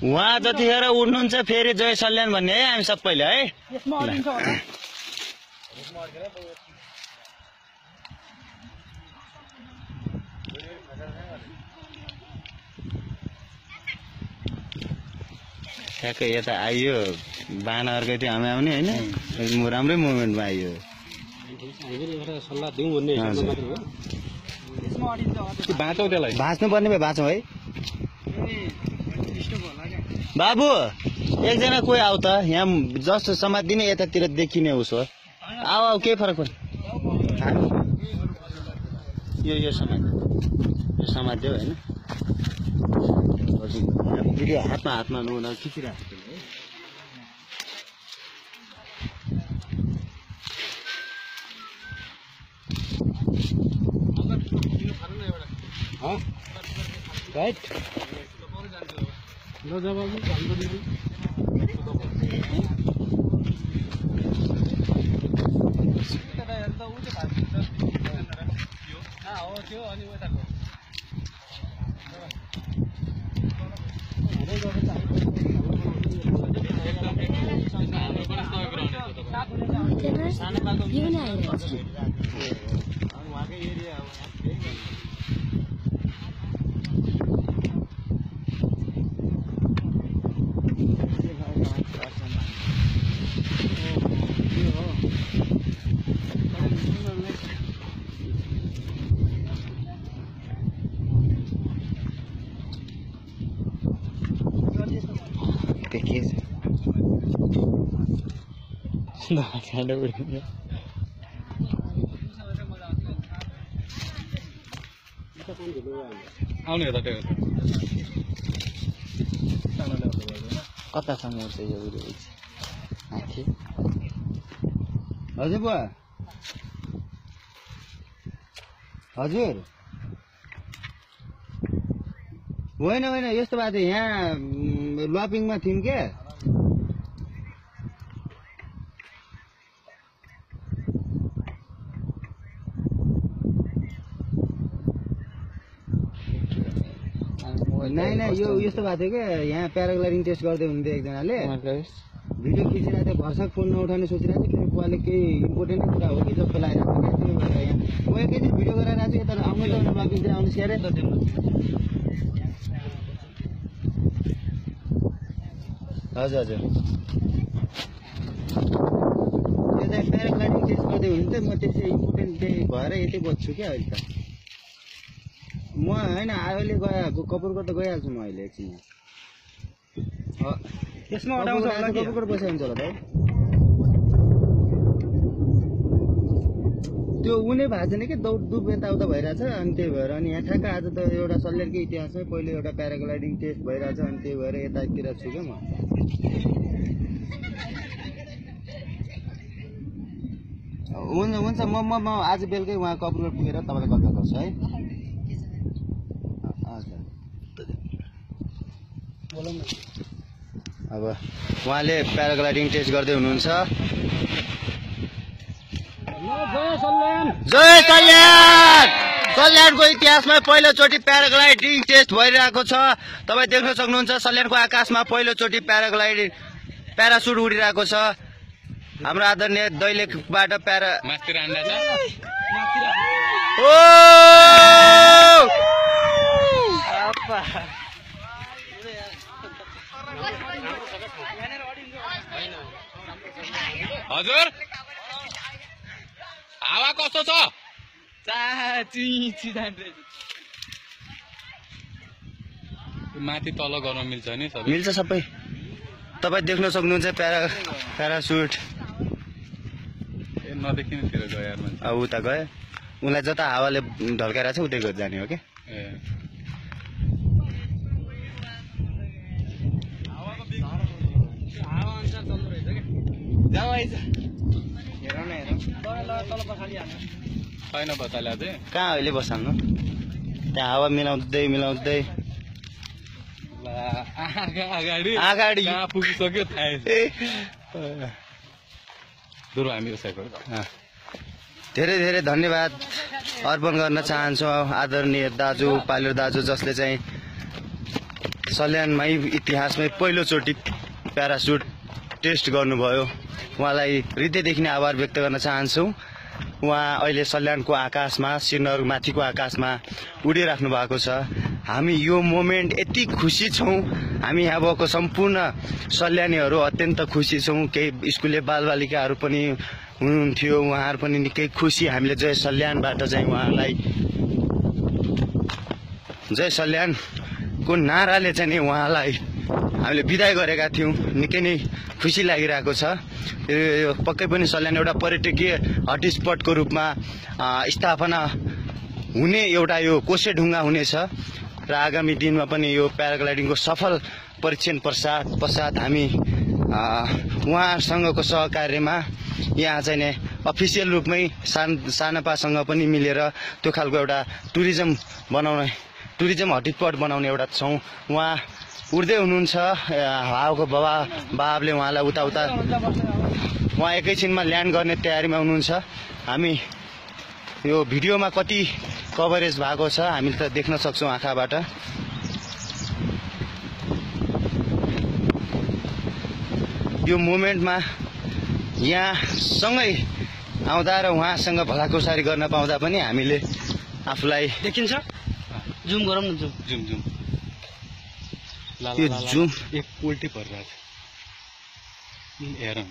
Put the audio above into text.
उहाँ जतिखेर उठ्नुहुन्छ फेरि जय सल्यान भन्ने है हामी सबैले है। ठ्याक्कै यता आइयो बाना अर्कै हामी आउने होइन राम्रै मोमेन्टमा आइयो। बाँच्नुपर्ने भए बाँचौँ है। बाबु एकजना कोही आऊ त यहाँ जस्तो समातिदिने यतातिर देखिने उसो आऊ आऊ केही फरक पर्छ। यो समात्यो होइन भिडियो हातमा उनीहरू खिचिरहेको थियो है। राइट ल जब आउने कतासम्म उठ्छ यो उयो माथि। हजुर बुवा हजुर होइन यस्तो बात यहाँ लपिङमा थियौँ क्या। नहीं यो यस्तो भएको थियो क्या यहाँ प्याराग्लाइडिङ टेस्ट गर्दै हुनुहुन्थ्यो एकजनाले भिडियो खिचिरहेको थियो। भर्सक फोन नउठाउने सोचिरहेको थियो। फेरि बुवाले केही इम्पोर्टेन्टै कुरा हो कि जस्तो लागिरहेको थियो। त्यही भएर यहाँ म एकैचोटि भिडियो गरिरहेको छु। यता आउनु लगिङतिर आउनु स्याहारै हजुर यो चाहिँ प्याराग्लाइडिङ टेस्ट गर्दै हुनुहुन्थ्यो। म त्यसै इम्पोर्टेन्ट भएर यतै बस्छु क्या अहिले त। म होइन अहिले गएको कपुरकोट त गइहाल्छु म अहिले एकछिन। त्यसमा कपुरकोट बसेको हुन्छ होला त त्यो उनी भएको छैन कि दौड दुप यताउता भइरहेछ। अनि त्यही भएर अनि यहाँ ठ्याक्क आज त एउटा सल्यानकै इतिहासमै पहिलो एउटा प्याराग्लाइडिङ टेस्ट भइरहेछ। अनि त्यही भएर यतातिर छु क्या म। हुन्छ म आज बेलुकै उहाँ कपुरकोट पुगेर तपाईँलाई कल गर्छु है। अब उहाँले प्याराग्लाइडिङ टेस्ट गर्दै हुनुहुन्छ। जय सल्यान। सल्यानको इतिहासमा पहिलोचोटि प्याराग्लाइडिङ टेस्ट भइरहेको छ। तपाईँ देख्न सक्नुहुन्छ सल्यानको आकाशमा पहिलोचोटि प्यारासुट उडिरहेको छ। हाम्रो आदरणीय दैलेखबाट हजुर हावा कस्तो छ? माथि तल गर्न मिल्छ नि सबै? मिल्छ सबै। तपाईँ देख्न सक्नुहुन्छ प्यारासुट। नदेखिनेतिर गयो यार मान्छे। अब उता गयो उनलाई जता हावाले ढल्काइरहेको छ उतै जाने हो क्या। छैन बताले अझै कहाँ अहिले बसाल्नु त्यहाँ हावा मिलाउँदै अगाडि कहाँ पुगिसक्यो थाहै दुरु हामी उसैको धेरै धेरै धन्यवाद अर्पण गर्न चाहन्छु आदरणीय दाजु पालेर दाजु जसले चाहिँ सल्यानमै इतिहासमै पहिलोचोटि प्यारासुट टेस्ट गर्नुभयो। उहाँलाई हृदयदेखि नै आभार व्यक्त गर्न चाहन्छौँ। उहाँ अहिले सल्यानको आकाशमा, श्रीनगरमाथिको आकाशमा उडिराख्नु भएको छ। हामी यो मोमेन्ट यति खुसी छौँ, हामी यहाँ भएको सम्पूर्ण सल्यानीहरू अत्यन्त खुसी छौँ। केही स्कुले बालबालिकाहरू पनि हुनुहुन्थ्यो, उहाँहरू पनि निकै खुसी। हामीले जय सल्यानबाट चाहिँ उहाँलाई जय सल्यानको नाराले चाहिँ नि उहाँलाई हामीले बिदाई गरेका थियौँ। निकै नै खुसी लागिरहेको छ। यो पक्कै पनि सल्यान एउटा पर्यटकीय हटस्पटको रूपमा स्थापना हुने एउटा यो कोसेढुङ्गा हुनेछ र आगामी दिनमा पनि यो प्याराग्लाइडिङको सफल परीक्षण पश्चात हामी उहाँसँगको सहकार्यमा यहाँ चाहिँ नि अफिसियल रूपमै सानपासँग पनि मिलेर त्यो खालको एउटा टुरिज्म हटस्पट बनाउने एउटा छौँ। उहाँ उड्दै हुनुहुन्छ, हावाको बाबले उहाँलाई उता उहाँ एकैछिनमा ल्यान्ड गर्ने तयारीमा हुनुहुन्छ। हामी यो भिडियोमा कति कभरेज भएको छ हामीले त देख्न सक्छौँ आँखाबाट। यो मोमेन्टमा यहाँसँगै आउँदा र उहाँसँग भलाकुसारी गर्न पाउँदा पनि हामीले आफूलाई देखिन्छ। जुम गरौँ न, जुम यो जुम एक उल्टी परिरहेछ हेर न।